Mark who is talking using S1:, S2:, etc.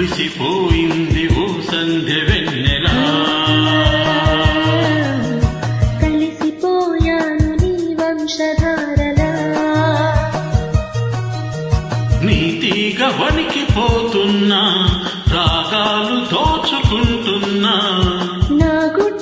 S1: మురిసిపోయింది ఓ సంధ్య వెన్నెలా
S2: కలిసిపోయాను నీ వంశధారలా
S1: నీతిగా వణికిపోతున్నా రాగాలు దోచుకుంటున్నా
S2: నా గుండె